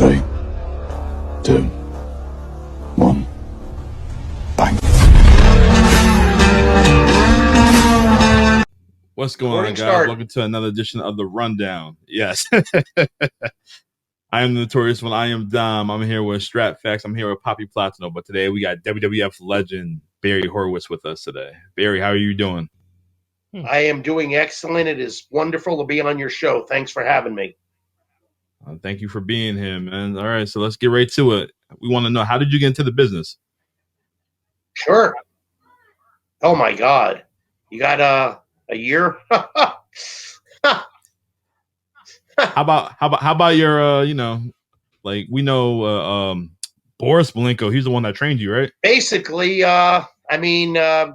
3, 2, 1, bang. What's going on, guys? Start. Welcome to another edition of the Rundown. Yes. I am the Notorious One. I am Dom. I'm here with Strat Facts. I'm here with Poppy Platino. But today we got WWF legend Barry Horowitz with us today. Barry, how are you doing? I am doing excellent. It is wonderful to be on your show. Thanks for having me. Thank you for being here, man. All right, so let's get right to it. We want to know, how did you get into the business? Sure. Oh my God, you got a year? How about your like we know Boris Malenko, he's the one that trained you, right? Basically, the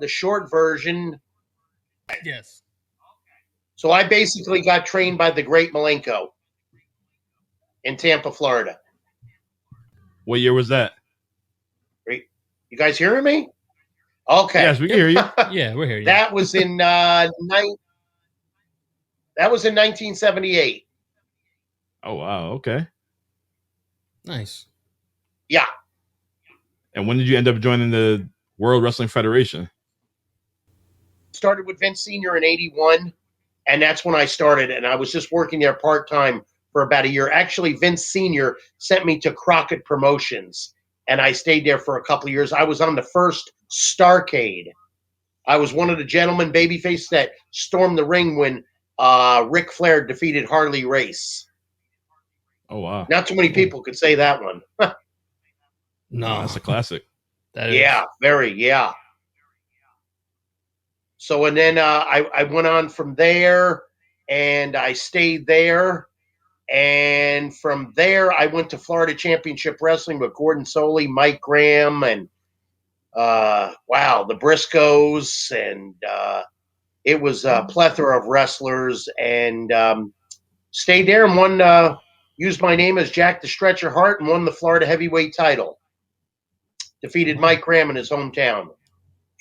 short version. Yes. So I basically got trained by the great Malenko in Tampa, Florida. What year was that? You guys hearing me? Okay. Yes, we can hear you. Yeah, we're here. That was in 1978. Oh wow, okay. Nice. Yeah. And when did you end up joining the World Wrestling Federation? Started with Vince Sr. in 81, and that's when I started, and I was just working there part-time for about a year. Actually, Vince Sr. sent me to Crockett Promotions, and I stayed there for a couple of years. I was on the first Starrcade. I was one of the gentlemen babyface that stormed the ring when Ric Flair defeated Harley Race. Oh wow. Not too many people could say that one. No, that's a classic. That is. Yeah, very, yeah. So, and then I went on from there, and I stayed there. And from there, I went to Florida Championship Wrestling with Gordon Soley, Mike Graham, and, the Briscoes. And it was a plethora of wrestlers. And stayed there and won, used my name as Jack the Stretcher Hart and won the Florida Heavyweight title. Defeated Mike Graham in his hometown.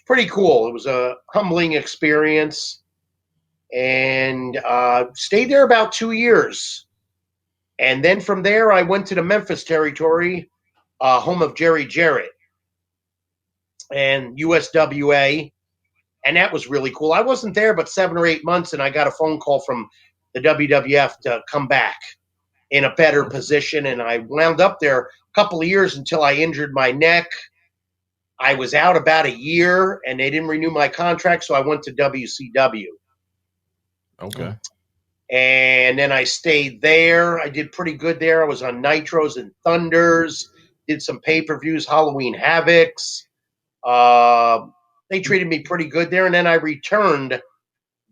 Pretty cool. It was a humbling experience, and stayed there about 2 years. And then from there, I went to the Memphis territory, home of Jerry Jarrett and USWA, and that was really cool. I wasn't there but 7 or 8 months, and I got a phone call from the WWF to come back in a better position, and I wound up there a couple of years until I injured my neck. I was out about a year, and they didn't renew my contract, so I went to WCW. Okay. And then I stayed there. I did pretty good there. I was on Nitros and Thunders, did some pay-per-views, Halloween Havocs. They treated me pretty good there, and then I returned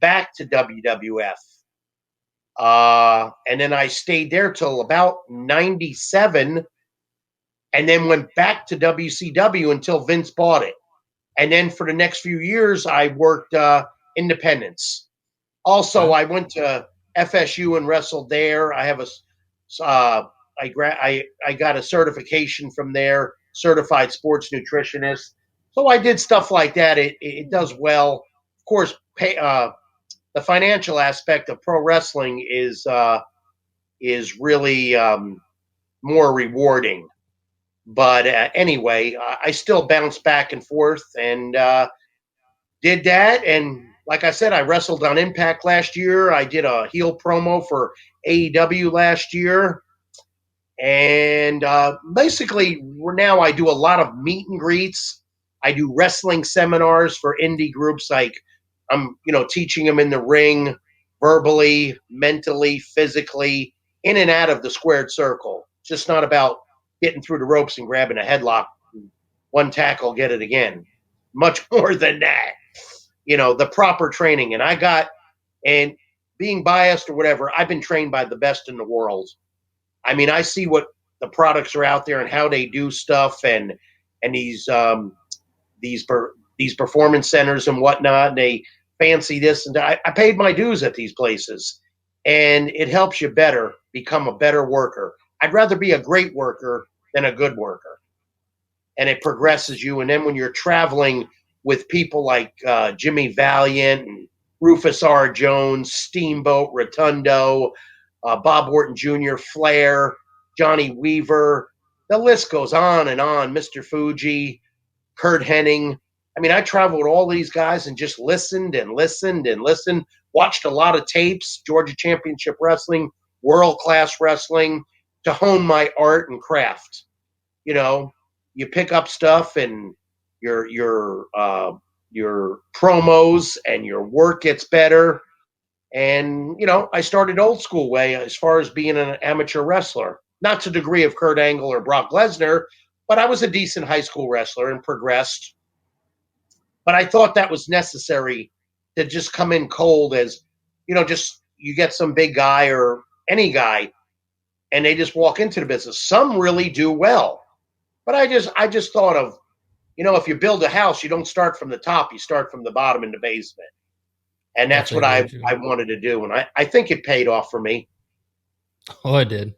back to WWF. And then I stayed there till about 97, and then went back to WCW until Vince bought it. And then for the next few years, I worked independents. Also, I went to FSU and wrestled there. I have I got a certification from there, certified sports nutritionist. So I did stuff like that. It does well. Of course, the financial aspect of pro wrestling is really more rewarding. But anyway, I still bounce back and forth and did that. And like I said, I wrestled on Impact last year. I did a heel promo for AEW last year. And basically, now I do a lot of meet and greets. I do wrestling seminars for indie groups. Like I'm, teaching them in the ring, verbally, mentally, physically, in and out of the squared circle. It's just not about getting through the ropes and grabbing a headlock, one tackle, get it again. Much more than that. The proper training. And being biased or whatever, I've been trained by the best in the world. I mean, I see what the products are out there and how they do stuff, and these performance centers and whatnot. And they fancy this and that. I paid my dues at these places, and it helps you become a better worker. I'd rather be a great worker than a good worker. And it progresses you. And then when you're traveling with people like Jimmy Valiant and Rufus R. Jones, Steamboat, Rotundo, Bob Orton Jr., Flair, Johnny Weaver. The list goes on and on. Mr. Fuji, Kurt Hennig. I mean, I traveled with all these guys and just listened and listened and listened. Watched a lot of tapes, Georgia Championship Wrestling, World Class Wrestling, to hone my art and craft. You know, you pick up stuff and your promos and your work gets better. And, you know, I started old school way as far as being an amateur wrestler. Not to the degree of Kurt Angle or Brock Lesnar, but I was a decent high school wrestler and progressed. But I thought that was necessary to just come in cold as, you know, just you get some big guy or any guy and they just walk into the business. Some really do well. But I just thought of, you know, if you build a house, you don't start from the top, you start from the bottom in the basement. And that's what I wanted to do. And I think it paid off for me. Oh, I did.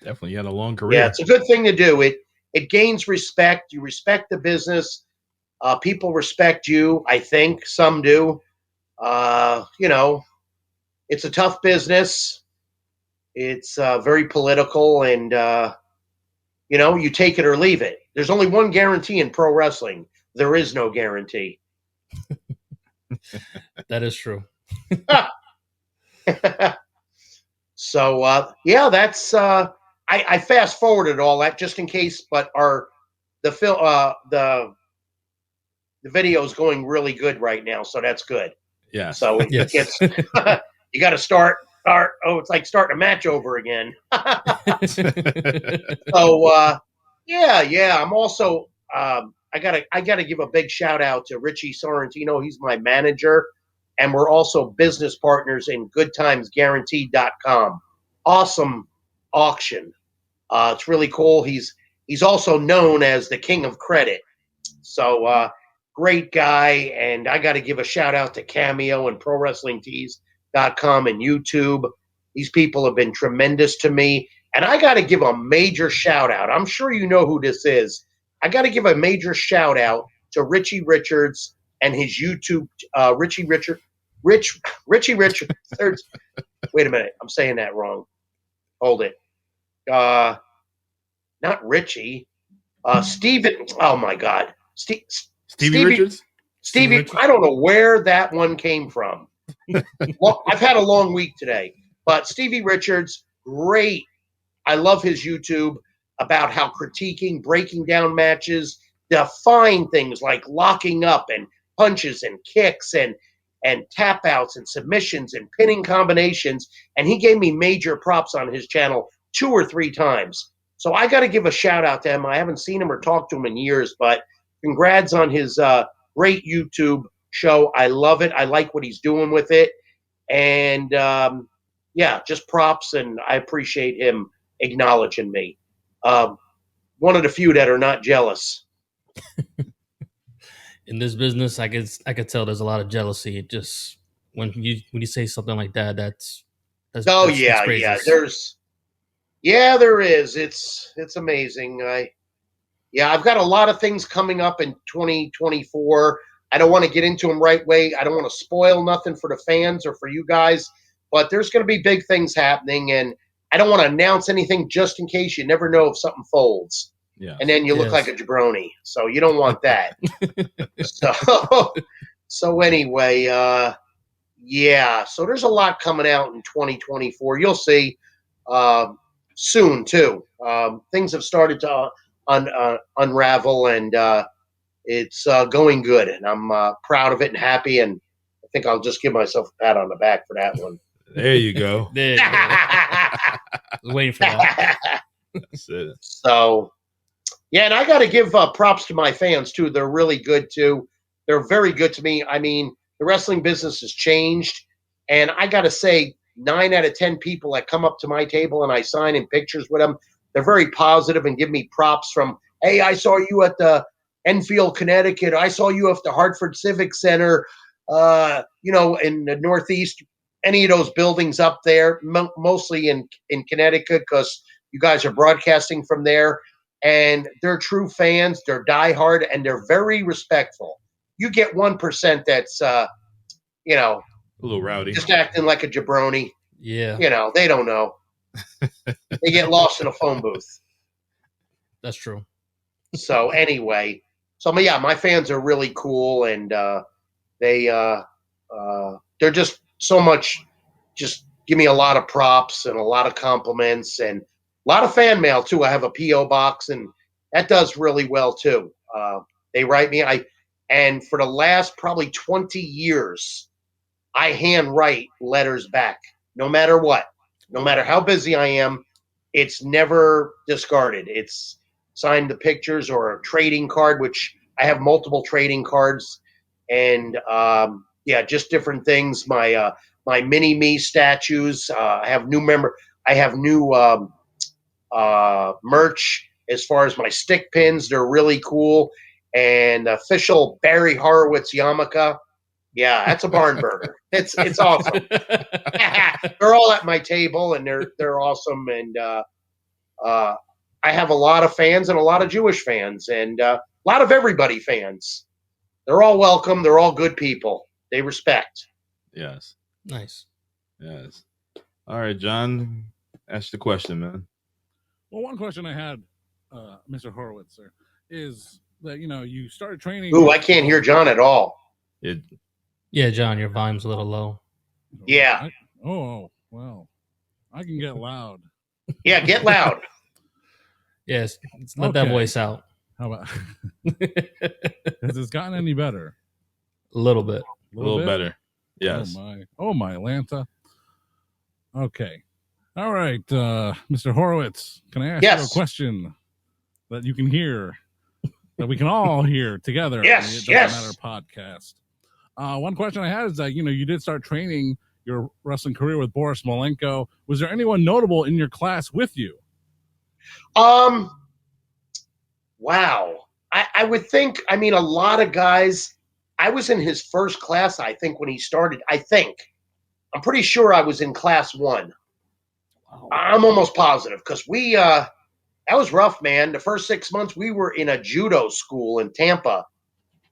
Definitely. You had a long career. Yeah, it's a good thing to do. It gains respect. You respect the business. People respect you, I think. Some do. You know, it's a tough business. It's very political. And, you know, you take it or leave it. There's only one guarantee in pro wrestling. There is no guarantee. That is true. So yeah, that's I fast forwarded all that just in case, but the video is going really good right now, so that's good. Yeah. So Yes. it gets you got to start. Oh, it's like starting a match over again. So yeah. I'm also I gotta give a big shout out to Richie Sorrentino. He's my manager, and we're also business partners in GoodTimesGuaranteed.com. Awesome auction. It's really cool. He's also known as the King of Credit. So great guy, and I got to give a shout out to Cameo and ProWrestlingTees.com and YouTube. These people have been tremendous to me, and I got to give a major shout out. I'm sure you know who this is. I got to give a major shout out to Richie Richards and his YouTube. Richie Richards. Wait a minute, I'm saying that wrong. Hold it. Not Richie. Steven. Oh my God. Stevie Richards? Stevie. Richards? I don't know where that one came from. Well, I've had a long week today, but Stevie Richards, great. I love his YouTube about how critiquing, breaking down matches, define things like locking up and punches and kicks and tap outs and submissions and pinning combinations. And he gave me major props on his channel 2 or 3 times. So I got to give a shout out to him. I haven't seen him or talked to him in years, but congrats on his great YouTube show. I love it. I like what he's doing with it. And yeah, just props. And I appreciate him acknowledging me. One of the few that are not jealous. In this business, I could tell there's a lot of jealousy. It just when you say something like that, that's Oh that's yeah. praises. There is. It's amazing. I've got a lot of things coming up in 2024. I don't want to get into them right away. I don't want to spoil nothing for the fans or for you guys, but there's going to be big things happening, and I don't want to announce anything just in case. You never know if something folds. Yeah. And then you look like a jabroni. So you don't want that. So anyway, yeah. So there's a lot coming out in 2024. You'll see soon too. Things have started to unravel, and it's going good. And I'm proud of it and happy. And I think I'll just give myself a pat on the back for that one. There you go. There you go. I was waiting for that. That's it. So, yeah, and I got to give props to my fans, too. They're really good, too. They're very good to me. I mean, the wrestling business has changed, and I got to say 9 out of 10 people that come up to my table and I sign in pictures with them, they're very positive and give me props from, hey, I saw you at the Enfield, Connecticut. I saw you at the Hartford Civic Center, in the Northeast. Any of those buildings up there, mostly in Connecticut, because you guys are broadcasting from there. And they're true fans. They're diehard, and they're very respectful. You get 1% that's, a little rowdy, just acting like a jabroni. Yeah. They don't know. They get lost in a phone booth. That's true. So anyway, yeah, my fans are really cool, and they're just so much, just give me a lot of props and a lot of compliments and a lot of fan mail too. I have a PO box, and that does really well too. They write me. And for the last probably 20 years, I handwrite letters back, no matter what, no matter how busy I am. It's never discarded. It's signed the pictures or a trading card, which I have multiple trading cards, and just different things. My mini me statues. I have new merch as far as my stick pins. They're really cool. And official Barry Horowitz yarmulke. Yeah, that's a barn burner. It's awesome. They're all at my table, and they're awesome. And I have a lot of fans and a lot of Jewish fans and a lot of everybody fans. They're all welcome. They're all good people. They respect. Yes. Nice. Yes. All right, John, ask the question, man. Well, one question I had, Mr. Horowitz, sir, is that, you started training. Ooh, I can't hear John at all. Yeah, John, your volume's a little low. Yeah. Well, I can get loud. Yeah, get loud. Yes, let that voice out. How about? Has this gotten any better? A little bit. A little better. Yes. Oh my Atlanta. Okay. All right, Mr. Horowitz, can I ask you a question that you can hear, that we can all hear together? Yes. On the It Doesn't Matter podcast. One question I had is that, you did start training your wrestling career with Boris Malenko. Was there anyone notable in your class with you? Wow. I would think, a lot of guys, I was in his first class, I think, when he started. I'm pretty sure I was in class 1. Wow. I'm almost positive, because that was rough, man. The first 6 months, we were in a judo school in Tampa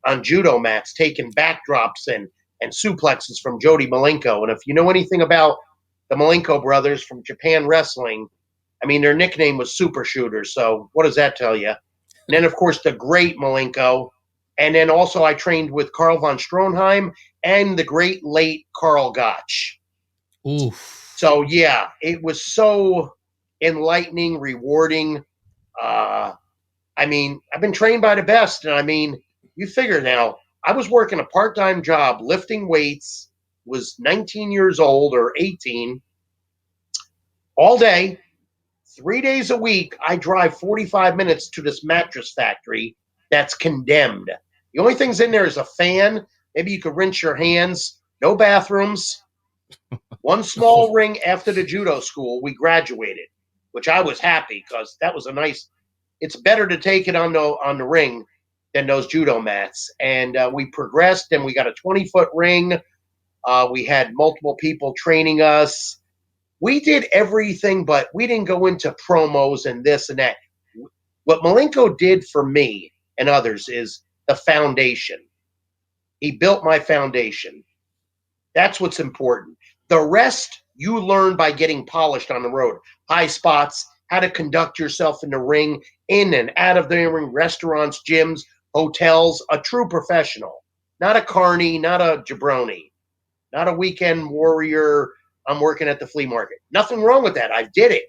on judo mats, taking backdrops and suplexes from Jody Malenko. And if you know anything about the Malenko brothers from Japan Wrestling, their nickname was Super Shooters. So what does that tell you? And then, of course, the great Malenko. And then also I trained with Karl von Stronheim and the great late Karl Gotch. Oof. So, yeah, it was so enlightening, rewarding. I've been trained by the best. And, you figure now, I was working a part-time job, lifting weights, was 19 years old or 18, all day, 3 days a week. I drive 45 minutes to this mattress factory that's condemned. The only thing's in there is a fan. Maybe you could rinse your hands. No bathrooms. One small ring after the judo school, we graduated, which I was happy, because that was it's better to take it on the ring than those judo mats. And we progressed, and we got a 20-foot ring. We had multiple people training us. We did everything, but we didn't go into promos and this and that. What Malenko did for me and others is the foundation. He built my foundation. That's what's important. The rest you learn by getting polished on the road. High spots, how to conduct yourself in the ring, in and out of the ring, restaurants, gyms, hotels, a true professional. Not a carny, not a jabroni, not a weekend warrior. I'm working at the flea market. Nothing wrong with that. I did it,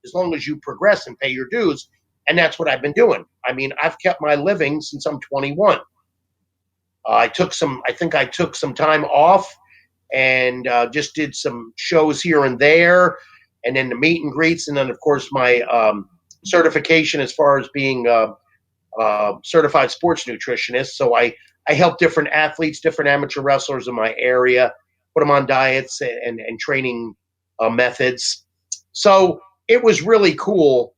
as long as you progress and pay your dues. And that's what I've been doing. I've kept my living since I'm 21. I took some time off and just did some shows here and there, and then the meet and greets, and then, of course, my certification as far as being certified sports nutritionist. So I help different athletes, different amateur wrestlers in my area, put them on diets and training methods. So it was really cool.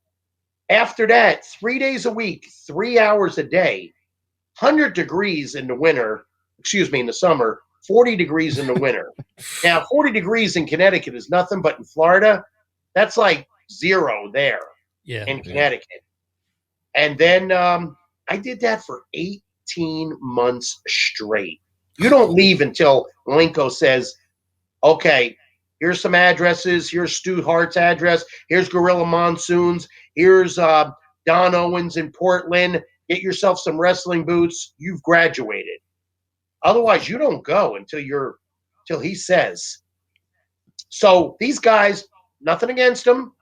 After that, 3 days a week, 3 hours a day, 100 degrees in the summer, 40 degrees in the winter. Now, 40 degrees in Connecticut is nothing, but in Florida, that's like zero there in Connecticut. And then I did that for 18 months straight. You don't leave until Malenko says, okay, Here's some addresses. Here's Stu Hart's address. Here's Gorilla Monsoons. Here's Don Owens in Portland. Get yourself some wrestling boots. You've graduated. Otherwise, you don't go until he says. So these guys, nothing against them,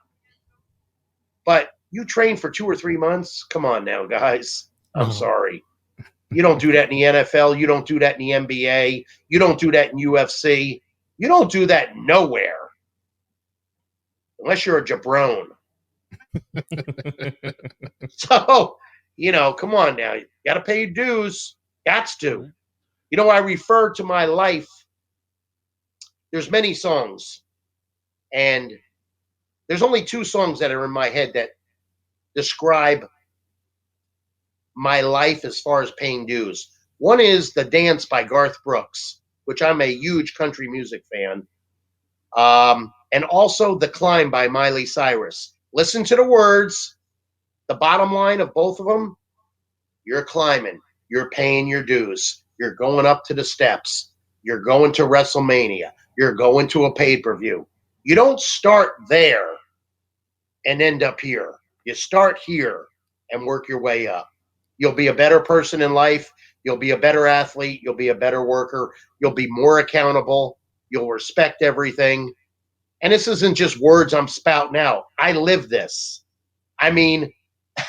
but you train for 2 or 3 months. Come on now, guys. I'm sorry. You don't do that in the NFL. You don't do that in the NBA. You don't do that in UFC. You don't do that nowhere. Unless you're a jabron. So, come on now. You got to pay your dues. Gots to. I refer to my life. There's many songs. And there's only 2 songs that are in my head that describe my life as far as paying dues. One is The Dance by Garth Brooks, which I'm a huge country music fan. And also The Climb by Miley Cyrus. Listen to the words. The bottom line of both of them, you're climbing. You're paying your dues. You're going up to the steps. You're going to WrestleMania. You're going to a pay-per-view. You don't start there and end up here. You start here and work your way up. You'll be a better person in life. You'll be a better athlete. You'll be a better worker. You'll be more accountable. You'll respect everything. And this isn't just words I'm spouting out. I live this. I mean,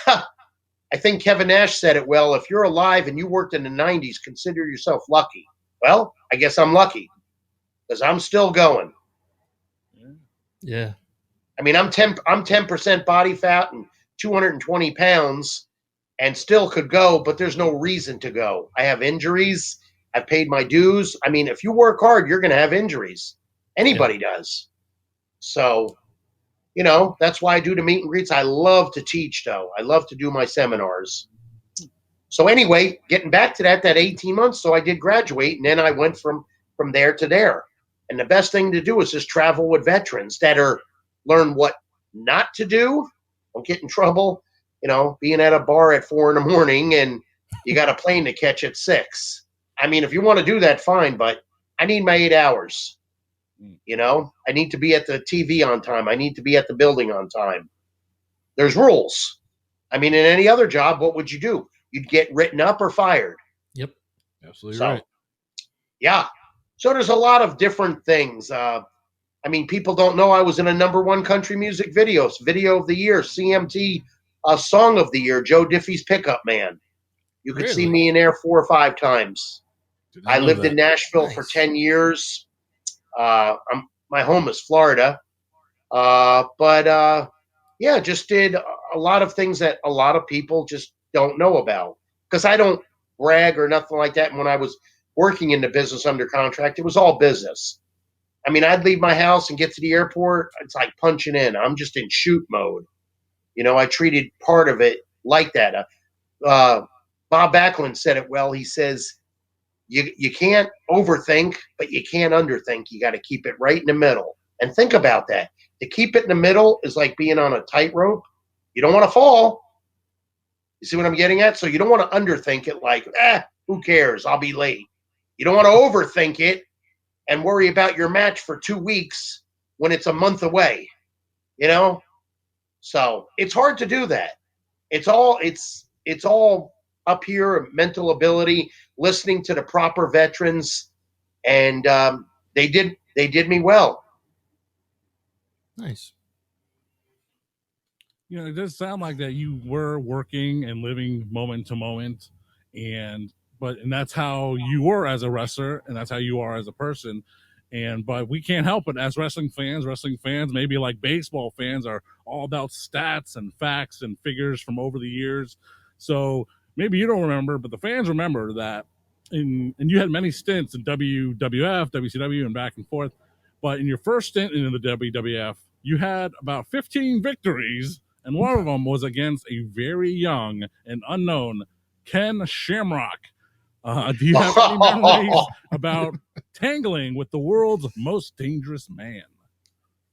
I think Kevin Nash said it well. If you're alive and you worked in the 90s, consider yourself lucky. Well, I guess I'm lucky because I'm still going. Yeah. I mean, I'm 10% body fat and 220 pounds and still could go, but there's no reason to go. I have injuries. I've paid my dues. I mean, if you work hard, you're going to have injuries. Anybody does. So, that's why I do the meet and greets. I love to teach, though. I love to do my seminars. So anyway, getting back to that 18 months, so I did graduate, and then I went from there to there. And the best thing to do is just travel with veterans that learn what not to do. Don't get in trouble, being at a bar at 4 a.m. and you got a plane to catch at 6. I mean, if you want to do that, fine, but I need my 8 hours. I need to be at the TV on time. I need to be at the building on time. There's rules. I mean, in any other job, what would you do? You'd get written up or fired. Yep. Absolutely right. Yeah. So there's a lot of different things. I mean, people don't know I was in a #1 country music video of the year, CMT Song of the Year, Joe Diffie's Pickup Man. You could see me in there 4 or 5 times. I lived in Nashville for 10 years. My home is Florida. But just did a lot of things that a lot of people just don't know about. Because I don't brag or nothing like that. And when I was working in the business under contract, it was all business. I mean, I'd leave my house and get to the airport. It's like punching in. I'm just in shoot mode. I treated part of it like that. Bob Backlund said it well. He says, you can't overthink, but you can't underthink. You got to keep it right in the middle. And think about that. To keep it in the middle is like being on a tightrope. You don't want to fall. You see what I'm getting at? So you don't want to underthink it like, who cares? I'll be late. You don't want to overthink it and worry about your match for 2 weeks when it's a month away. So it's hard to do that. It's all up here, mental ability, listening to the proper veterans, and they did me well. Nice. It does sound like that you were working and living moment to moment, and that's how you were as a wrestler, and that's how you are as a person. But we can't help it as wrestling fans, maybe like baseball fans, are all about stats and facts and figures from over the years. So maybe you don't remember, but the fans remember that. And you had many stints in WWF, WCW, and back and forth. But in your first stint in the WWF, you had about 15 victories, and one of them was against a very young and unknown Ken Shamrock. Do you have any memories about tangling with the world's most dangerous man?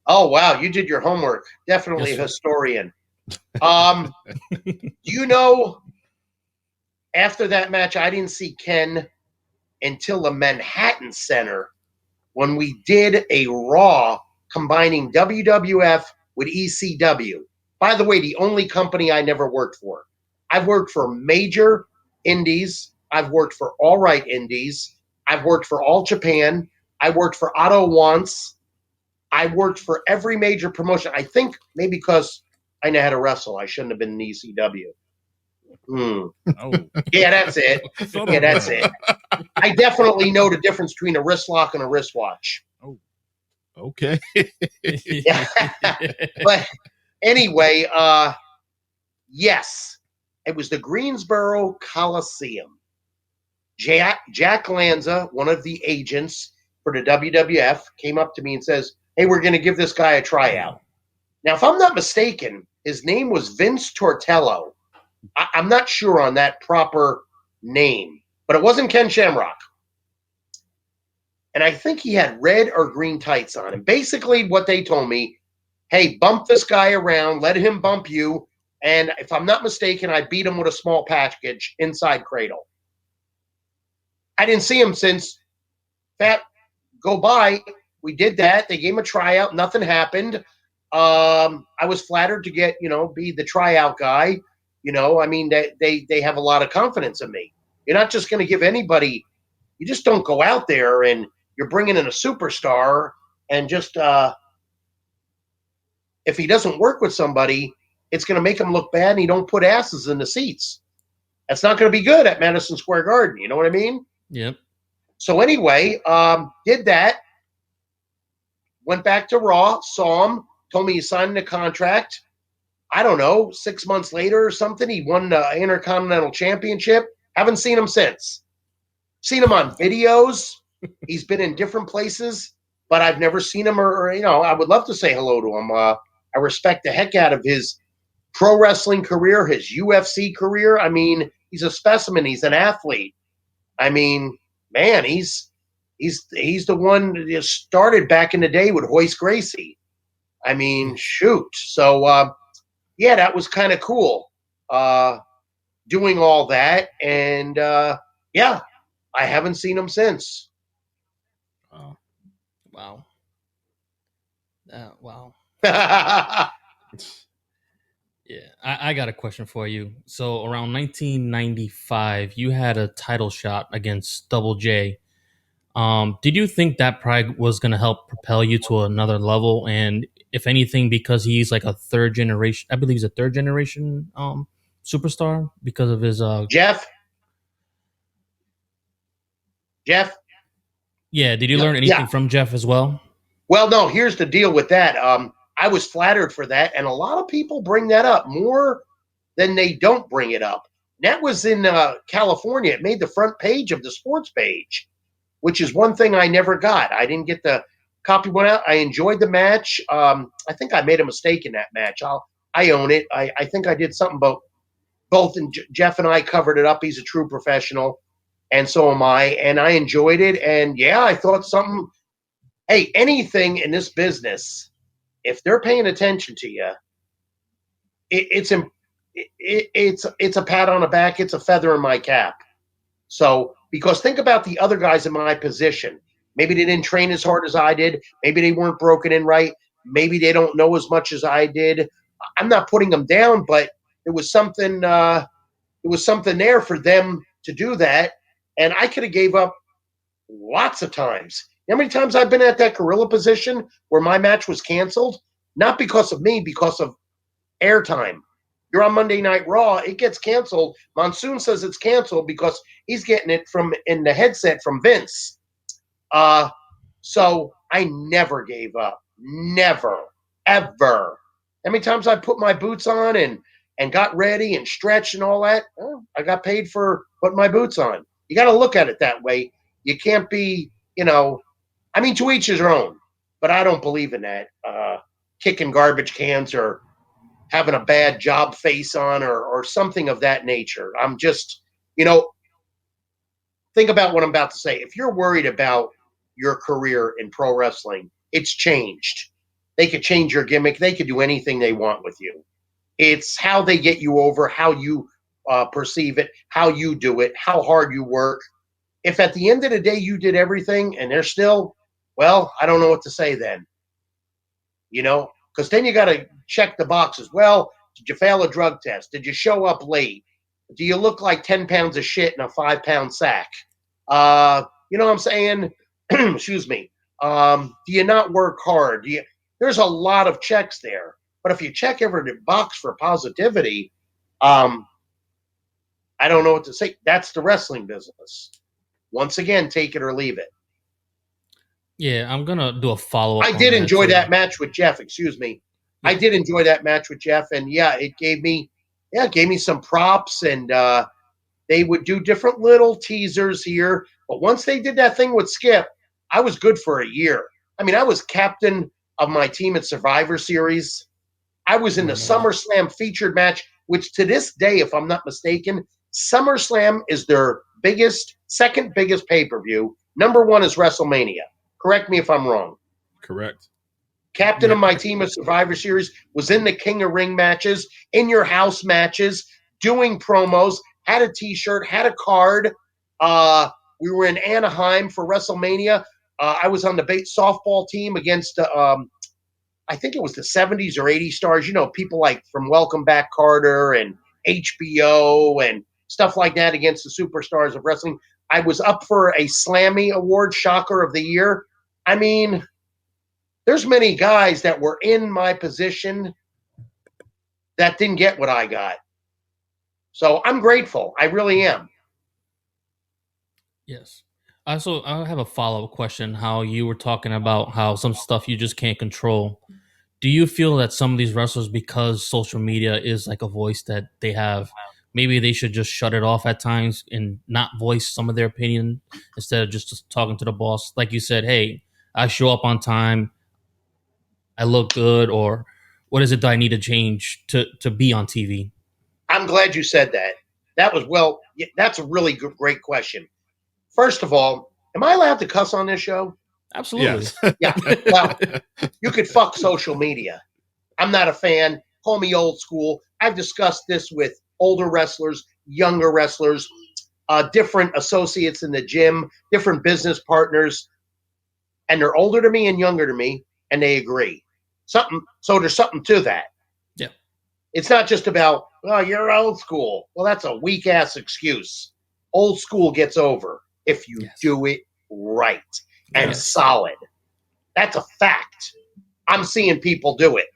Oh, wow. You did your homework. Definitely a historian. After that match, I didn't see Ken until the Manhattan Center when we did a Raw combining WWF with ECW. By the way, the only company I never worked for. I've worked for major indies. I've worked for All Right Indies. I've worked for All Japan. I worked for Otto Once. I worked for every major promotion. I think maybe because I know how to wrestle, I shouldn't have been in ECW. Oh, Yeah, that's it. Yeah, that's it. I definitely know the difference between a wrist lock and a wristwatch. Okay. Yeah. But anyway, yes, it was the Greensboro Coliseum. Jack Lanza, one of the agents for the WWF, came up to me and says, "Hey, we're going to give this guy a tryout." Now, if I'm not mistaken, his name was Vince Tortello. I'm not sure on that proper name, but it wasn't Ken Shamrock. And I think he had red or green tights on. And basically what they told me, hey, bump this guy around, let him bump you. And if I'm not mistaken, I beat him with a small package inside cradle. I didn't see him since that go by. We did that. They gave him a tryout. Nothing happened. I was flattered to get, be the tryout guy. I mean, they have a lot of confidence in me. You're not just going to give anybody, you just don't go out there and you're bringing in a superstar and just, if he doesn't work with somebody, it's going to make him look bad and he don't put asses in the seats. That's not going to be good at Madison Square Garden. You know what I mean? Yep. So anyway, did that. Went back to Raw, saw him, told me he signed the contract. I don't know, 6 months later or something, he won the Intercontinental Championship. Haven't seen him since. Seen him on videos. He's been in different places, but I've never seen him or I would love to say hello to him. I respect the heck out of his pro wrestling career, his UFC career. I mean, he's a specimen. He's an athlete. I mean, man, he's the one that started back in the day with Hoist Gracie. I mean, shoot. So, yeah, that was kind of cool doing all that. And, yeah, I haven't seen him since. Wow. Wow. Yeah, I got a question for you. So around 1995, you had a title shot against Double J. Did you think that probably was going to help propel you to another level? And if anything, because he's like a third generation, I believe he's a third generation superstar because of his Jeff. Yeah, did you learn anything from Jeff as well? Well, no, here's the deal with that. I was flattered for that, and a lot of people bring that up more than they don't bring it up. That was in California. It made the front page of the sports page, which is one thing I never got. I didn't get the copy one out. I enjoyed the match. I think I made a mistake in that match. I own it. I think I did something about both, and Jeff and I covered it up. He's a true professional, and so am I, and I enjoyed it. And, yeah, I thought something – hey, anything in this business – if they're paying attention to you, it's a pat on the back. It's a feather in my cap. So, because think about the other guys in my position. Maybe they didn't train as hard as I did. Maybe they weren't broken in right. Maybe they don't know as much as I did. I'm not putting them down, but it was something. It was something there for them to do that, and I could have gave up lots of times. How many times I've been at that gorilla position where my match was canceled? Not because of me, because of airtime. You're on Monday Night Raw, it gets canceled. Monsoon says it's canceled because he's getting it from in the headset from Vince. So I never gave up. Never, ever. How many times I put my boots on and got ready and stretched and all that? Well, I got paid for putting my boots on. You got to look at it that way. You can't be, I mean, to each his own, but I don't believe in that. Kicking garbage cans or having a bad job face on or something of that nature. I'm just, think about what I'm about to say. If you're worried about your career in pro wrestling, it's changed. They could change your gimmick. They could do anything they want with you. It's how they get you over, how you perceive it, how you do it, how hard you work. If at the end of the day you did everything and they're still, well, I don't know what to say then. you know, because then you got to check the boxes. Well, did you fail a drug test? Did you show up late? Do you look like 10 pounds of shit in a 5-pound sack? You know what I'm saying? Excuse me. Do you not work hard? There's a lot of checks there. But if you check every box for positivity, I don't know what to say. That's the wrestling business. Once again, take it or leave it. Yeah, I'm gonna do a follow up. I did enjoy that match with Jeff. Excuse me. I did enjoy that match with Jeff, and it gave me some props, and they would do different little teasers here. But once they did that thing with Skip, I was good for a year. I mean, I was captain of my team at Survivor Series. I was in the SummerSlam featured match, which to this day, if I'm not mistaken, SummerSlam is their second biggest pay-per-view. Number one is WrestleMania. Correct me if I'm wrong. Correct. Captain of my team at Survivor Series, was in the King of Ring matches, in your house matches, doing promos, had a T-shirt, had a card. We were in Anaheim for WrestleMania. I was on the softball team against, I think it was the 70s or 80s stars. You know, people like from Welcome Back Carter and HBO and stuff like that against the superstars of wrestling. I was up for a Slammy Award, Shocker of the Year. I mean, there's many guys that were in my position that didn't get what I got. So I'm grateful. I really am. Yes. I have a follow-up question. How you were talking about how some stuff you just can't control. Do you feel that some of these wrestlers, because social media is like a voice that they have, maybe they should just shut it off at times and not voice some of their opinion instead of just talking to the boss? Like you said, hey, I show up on time, I look good, or what is it that I need to change to be on TV? I'm glad you said that. That's a really great question. First of all, am I allowed to cuss on this show? Absolutely. Yes. Yeah. Well, you could fuck social media. I'm not a fan. Call me old school. I've discussed this with older wrestlers, younger wrestlers, different associates in the gym, different business partners, and they're older to me and younger to me, and they agree. So there's something to that. Yeah. It's not just about, oh, you're old school. Well, that's a weak ass excuse. Old school gets over if you do it right and solid. That's a fact. I'm seeing people do it.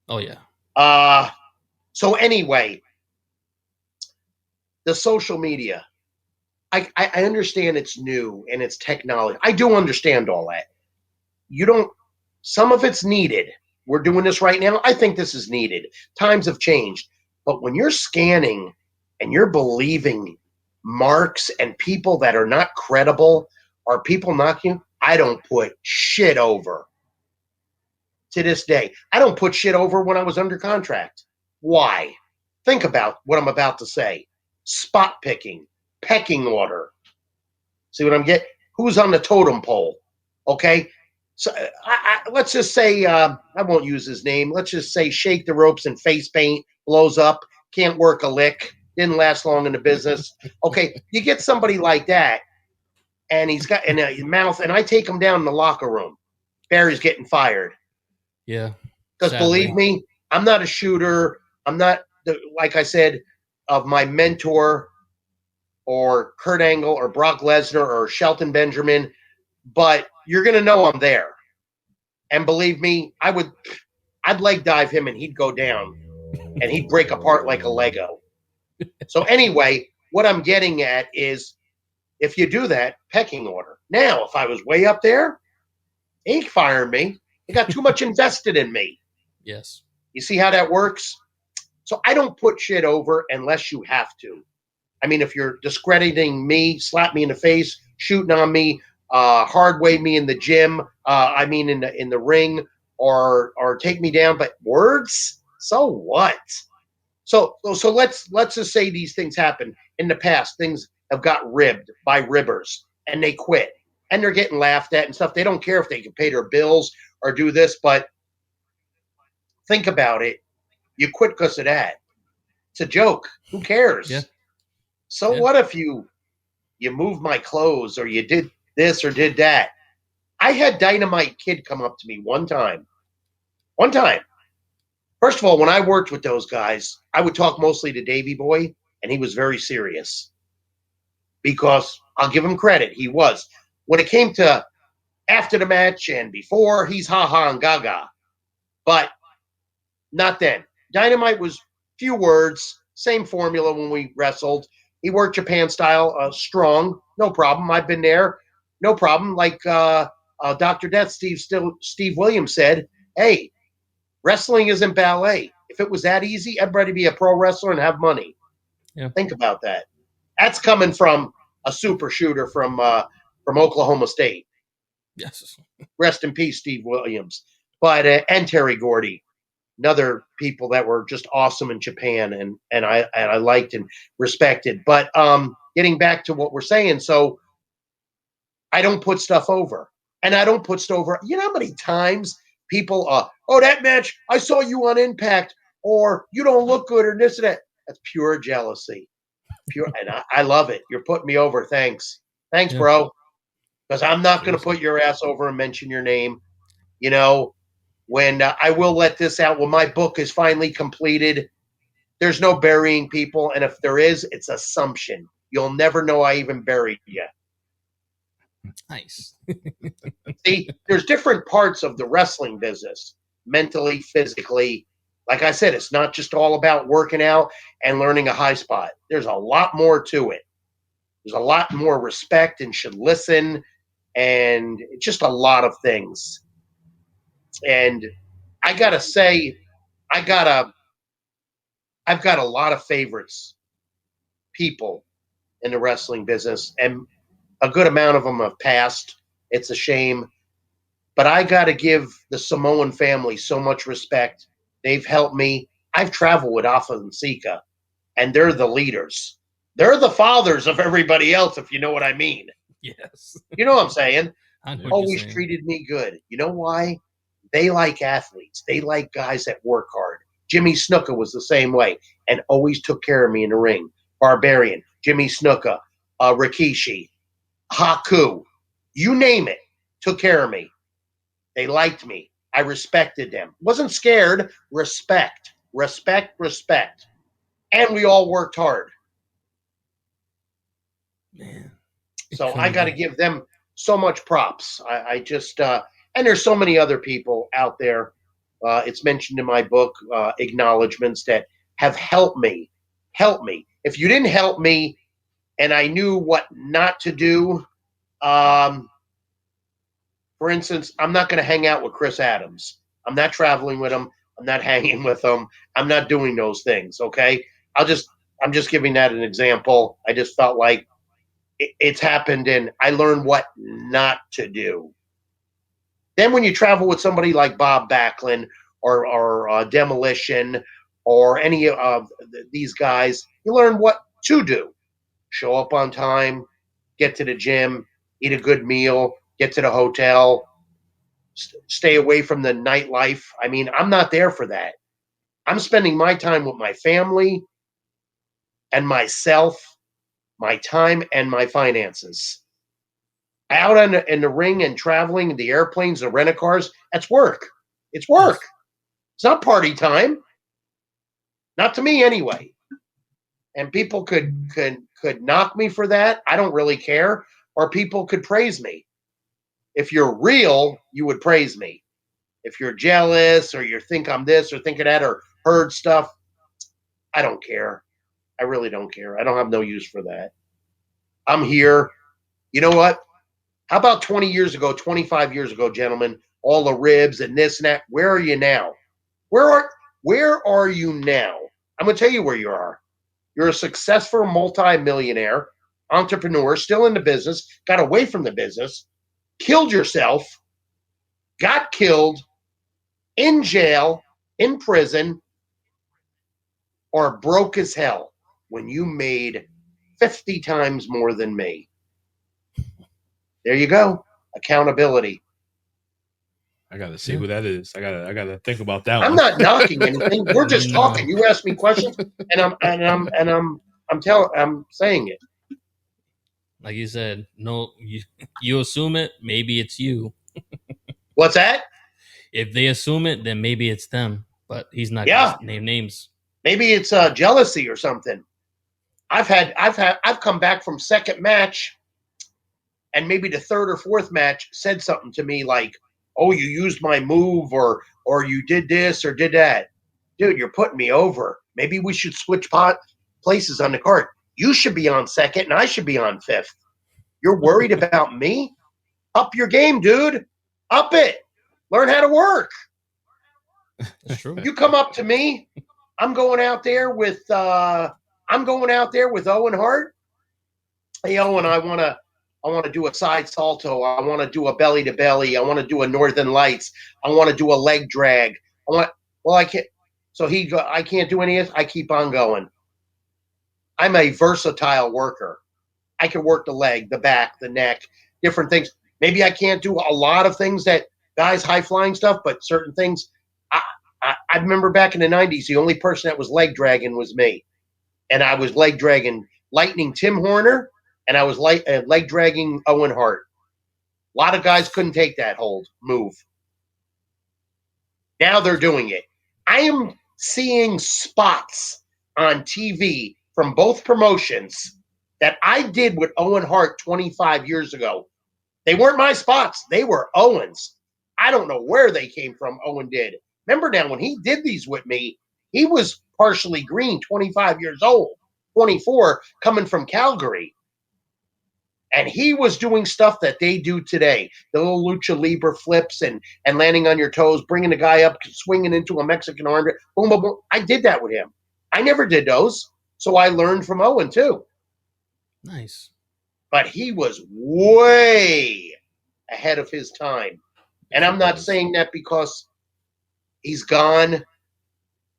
Oh, yeah. So anyway, the social media. I understand it's new and it's technology. I do understand all that. Some of it's needed. We're doing this right now. I think this is needed. Times have changed. But when you're scanning and you're believing marks and people that are not credible or people knocking, I don't put shit over. To this day, I don't put shit over when I was under contract. Why? Think about what I'm about to say. Spot picking, pecking order. See what I'm getting? Who's on the totem pole? Okay? So let's just say, I won't use his name. Let's just say shake the ropes and face paint, blows up, can't work a lick, didn't last long in the business. Okay, you get somebody like that, and he's got in a mouth, and I take him down in the locker room. Barry's getting fired. Yeah. Because believe me, I'm not a shooter. I'm not, like I said, of my mentor or Kurt Angle or Brock Lesnar or Shelton Benjamin, but you're going to know I'm there. And believe me, I'd leg dive him and he'd go down and he'd break apart like a Lego. So anyway, what I'm getting at is if you do that, pecking order. Now, if I was way up there, he ain't firing me. He got too much invested in me. Yes. You see how that works? So I don't put shit over unless you have to. I mean, if you're discrediting me, slap me in the face, shooting on me, hard way me in the gym, in the ring, or take me down, but words? So what? So let's just say these things happen. In the past, things have got ribbed by ribbers, and they quit. And they're getting laughed at and stuff. They don't care if they can pay their bills or do this, but think about it. You quit because of that. It's a joke. Who cares? Yeah. So what if you moved my clothes or you did this or did that? I had Dynamite Kid come up to me one time One time. First of all, when I worked with those guys, I would talk mostly to Davey Boy, and he was very serious. Because I'll give him credit, he was. When it came to after the match and before, he's ha-ha and gaga. But not then. Dynamite was few words, same formula when we wrestled. He worked Japan style, strong, no problem. I've been there, no problem. Like Dr. Death, Steve Williams said, hey, wrestling isn't ballet. If it was that easy, everybody be a pro wrestler and have money. Yeah. Think about that. That's coming from a super shooter from Oklahoma State. Yes. Rest in peace, Steve Williams. But and Terry Gordy, another people that were just awesome in Japan, and I liked and respected. But getting back to what we're saying, so I don't put stuff over, and I don't put stuff over. You know how many times people, oh, that match, I saw you on Impact, or you don't look good, or this and that. That's pure jealousy. Pure, and I love it. You're putting me over. Thanks, Yeah. bro. Because I'm not going to put your ass over and mention your name. You know, when I will let this out, when my book is finally completed, there's no burying people. And if there is, it's assumption. You'll never know I even buried you. Nice. See, there's different parts of the wrestling business, mentally, physically. Like I said, it's not just all about working out and learning a high spot. There's a lot more to it. There's a lot more respect and should listen, and just a lot of things. And I gotta say, I've got a lot of favorites, people in the wrestling business, and a good amount of them have passed. It's a shame, but I gotta give the Samoan family so much respect. They've helped me. I've traveled with Alpha and Sika, and they're the leaders. They're the fathers of everybody else, if you know what I mean. Yes. You know what I'm saying? I know what Always you're saying. treated me good. You know why? They like athletes. They like guys that work hard. Jimmy Snuka was the same way and always took care of me in the ring. Barbarian, Jimmy Snuka, Rikishi, Haku, you name it, took care of me. They liked me. I respected them. Wasn't scared. Respect. And we all worked hard. Man. So I got to give them so much props. I just, and there's so many other people out there. It's mentioned in my book, acknowledgments that have helped me. If you didn't help me and I knew what not to do, for instance, I'm not going to hang out with Chris Adams. I'm not traveling with him. I'm not hanging with him. I'm not doing those things. Okay. I'm just giving that an example. I just felt like it's happened and I learned what not to do. Then when you travel with somebody like Bob Backlund or Demolition or any of these guys, you learn what to do. Show up on time, get to the gym, eat a good meal, get to the hotel, stay away from the nightlife. I mean, I'm not there for that. I'm spending my time with my family and myself, my time and my finances. Out in the ring and traveling, the airplanes, the rent-a-cars, that's work. It's work. Yes. It's not party time. Not to me anyway. And people could knock me for that. I don't really care. Or people could praise me. If you're real, you would praise me. If you're jealous or you think I'm this or think of that or heard stuff, I don't care. I really don't care. I don't have no use for that. I'm here. You know what? How about 20 years ago, 25 years ago, gentlemen, all the ribs and this and that? Where are you now? Where are you now? I'm going to tell you where you are. You're a successful multi-millionaire entrepreneur, still in the business, got away from the business, killed yourself, got killed, in jail, in prison, or broke as hell when you made 50 times more than me. There you go. Accountability. I gotta see who that is. I gotta think about that I'm one. not knocking anything. We're just talking. You ask me questions, and I'm saying it. Like you said, no, you assume it. Maybe it's you. What's that? if they assume it, then maybe it's them. But he's not Yeah. going to name names. Maybe it's jealousy or something. I've come back from second match, and maybe the third or fourth match said something to me like, "Oh, you used my move, or you did this or did that." Dude, you're putting me over. Maybe we should switch places on the card. You should be on second, and I should be on fifth. You're worried about me? Up your game, dude. Up it. Learn how to work. That's true. You come up to me. I'm going out there with Owen Hart. Hey, Owen, I want to do a side salto. I want to do a belly to belly. I want to do a Northern Lights. I want to do a leg drag. I can't. So I can't do any of this. I keep on going. I'm a versatile worker. I can work the leg, the back, the neck, different things. Maybe I can't do a lot of things that guys high flying stuff, but certain things. I remember back in the 90s, the only person that was leg dragging was me. And I was leg dragging Lightning Tim Horner, and I was leg dragging Owen Hart. A lot of guys couldn't take that move. Now they're doing it. I am seeing spots on TV from both promotions that I did with Owen Hart 25 years ago. They weren't my spots. They were Owen's. I don't know where they came from, Owen did. Remember now, when he did these with me, he was partially green, 25 years old, 24, coming from Calgary. And he was doing stuff that they do today. The little lucha libre flips and landing on your toes, bringing the guy up, swinging into a Mexican arm. Boom, boom, boom. I did that with him. I never did those. So I learned from Owen too. Nice. But he was way ahead of his time. And I'm not saying that because he's gone.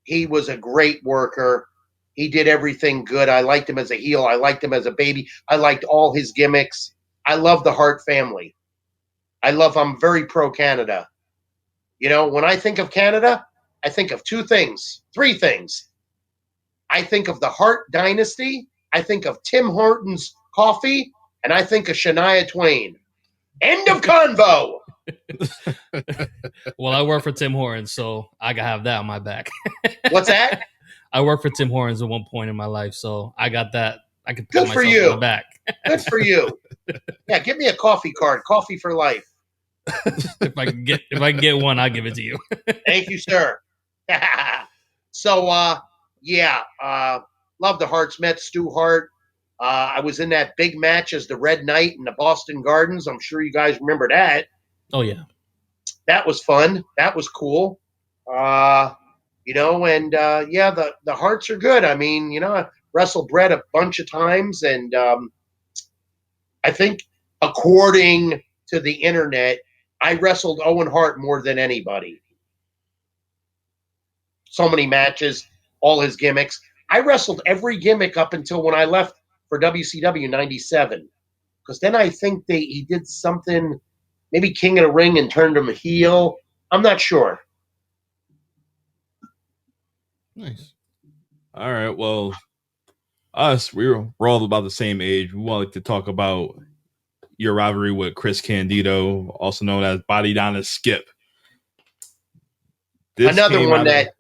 He was a great worker. He did everything good. I liked him as a heel. I liked him as a baby. I liked all his gimmicks. I love the Hart family. I'm very pro-Canada. You know, when I think of Canada, I think of three things. I think of the Hart dynasty. I think of Tim Hortons coffee. And I think of Shania Twain. End of convo. Well, I work for Tim Hortons, so I gotta have that on my back. What's that? I worked for Tim Hortons at one point in my life, so I got that. I can Good pat for myself you. on the back. Good for you. Yeah, give me a coffee card. Coffee for life. If I can get one, I'll give it to you. Thank you, sir. So, love the Harts. Met Stu Hart. I was in that big match as the Red Knight in the Boston Gardens. I'm sure you guys remember that. Oh yeah, that was fun. That was cool. The Harts are good. I mean, I wrestled Brett a bunch of times, and I think according to the internet, I wrestled Owen Hart more than anybody. So many matches, all his gimmicks. I wrestled every gimmick up until when I left for WCW 97. Because then I think he did something, maybe King of the Ring, and turned him heel. I'm not sure. nice. All right. Well, we're all about the same age. We want to talk about your rivalry with Chris Candido, also known as Body Down and Skip. Another one that,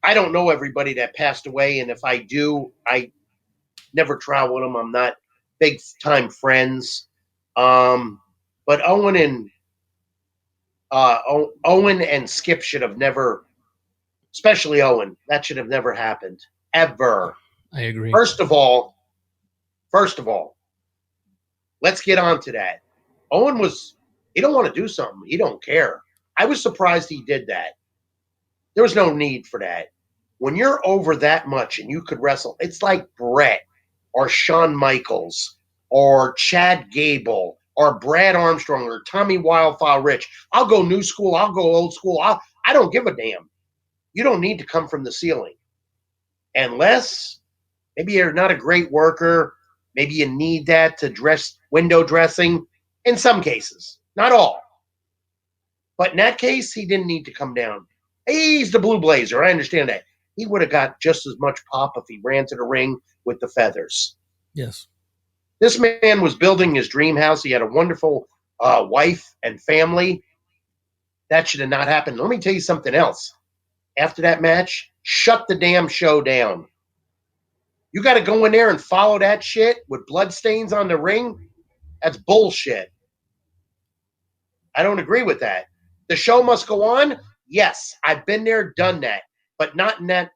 I don't know everybody that passed away, and if I do, I never travel with them. I'm not big time friends. But Owen and Skip should have never, especially Owen, that should have never happened ever. I agree. First of all, let's get on to that. Owen he don't want to do something. He don't care. I was surprised he did that. There was no need for that. When you're over that much and you could wrestle, it's like Brett or Shawn Michaels or Chad Gable or Brad Armstrong or Tommy Wildfire Rich. I'll go new school. I'll go old school. I don't give a damn. You don't need to come from the ceiling. Unless maybe you're not a great worker. Maybe you need that to dress window dressing in some cases. Not all. But in that case, he didn't need to come down. He's the Blue Blazer. I understand that. He would have got just as much pop if he ran to the ring with the feathers. Yes. This man was building his dream house. He had a wonderful wife and family. That should have not happened. Let me tell you something else. After that match, shut the damn show down. You got to go in there and follow that shit with bloodstains on the ring? That's bullshit. I don't agree with that. The show must go on? Yes, I've been there, done that, but not in that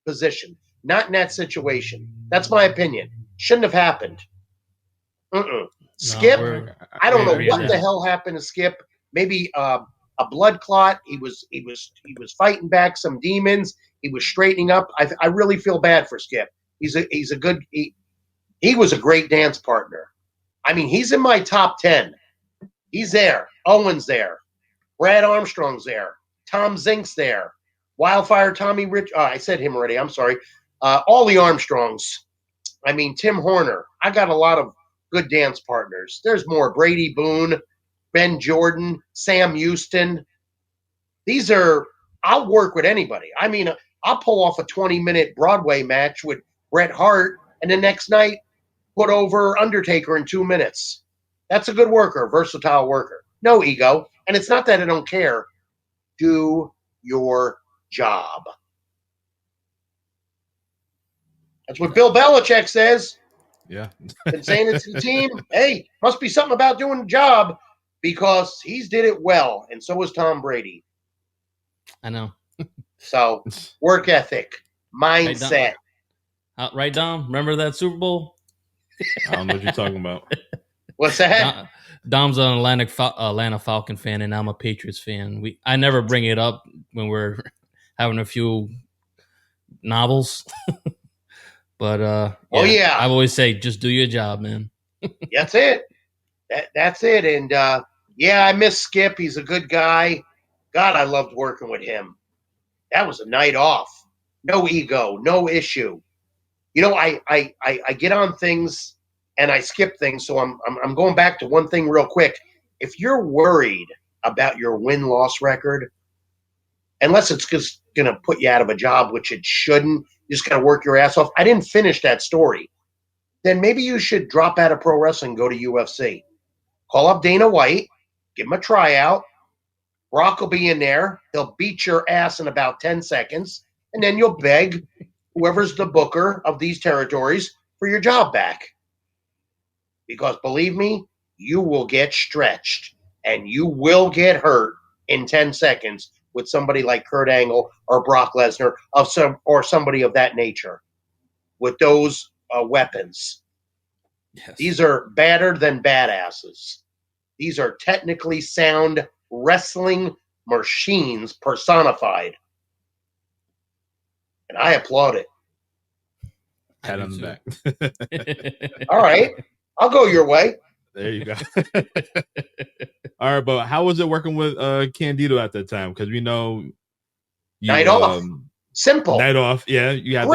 position, not in that situation. That's my opinion. Shouldn't have happened. Skip, I don't know what the hell happened to Skip. Maybe a blood clot. He was fighting back some demons. He was straightening up. I really feel bad for Skip. He was a great dance partner. I mean, he's in my top 10. He's there. Owen's there. Brad Armstrong's there. Tom Zink's there. Wildfire Tommy Rich. I said him already. I'm sorry. All the Armstrongs. I mean, Tim Horner. I got a lot of good dance partners. There's more. Brady Boone, Ben Jordan, Sam Houston. I'll work with anybody. I mean, I'll pull off a 20-minute Broadway match with Bret Hart and the next night put over Undertaker in 2 minutes. That's a good worker, versatile worker. No ego. And it's not that I don't care. Do your job. That's what Bill Belichick says. Yeah. Been saying it to the team. Hey, must be something about doing the job because he's did it well. And so was Tom Brady. I know. So, work ethic, mindset. Right, Dom? Remember that Super Bowl? I don't know what you're talking about. What's that? Dom's an Atlanta Falcon fan, and I'm a Patriots fan. I never bring it up when we're having a few novels. But, I always say, just do your job, man. That's it. That's it. And, I miss Skip. He's a good guy. God, I loved working with him. That was a night off. No ego, no issue. You know, I get on things and I skip things, so I'm going back to one thing real quick. If you're worried about your win-loss record, unless it's just going to put you out of a job, which it shouldn't, you just got to work your ass off. I didn't finish that story. Then maybe you should drop out of pro wrestling and go to UFC. Call up Dana White, give him a tryout. Brock will be in there. He'll beat your ass in about 10 seconds, and then you'll beg whoever's the booker of these territories for your job back. Because believe me, you will get stretched, and you will get hurt in 10 seconds with somebody like Kurt Angle or Brock Lesnar or somebody of that nature with those weapons. Yes. These are badder than badasses. These are technically sound wrestling machines personified. And I applaud it. Pat on the back. All right. I'll go your way. There you go. All right, but how was it working with Candido at that time? Because we know night off. Simple. Night off. Yeah. You had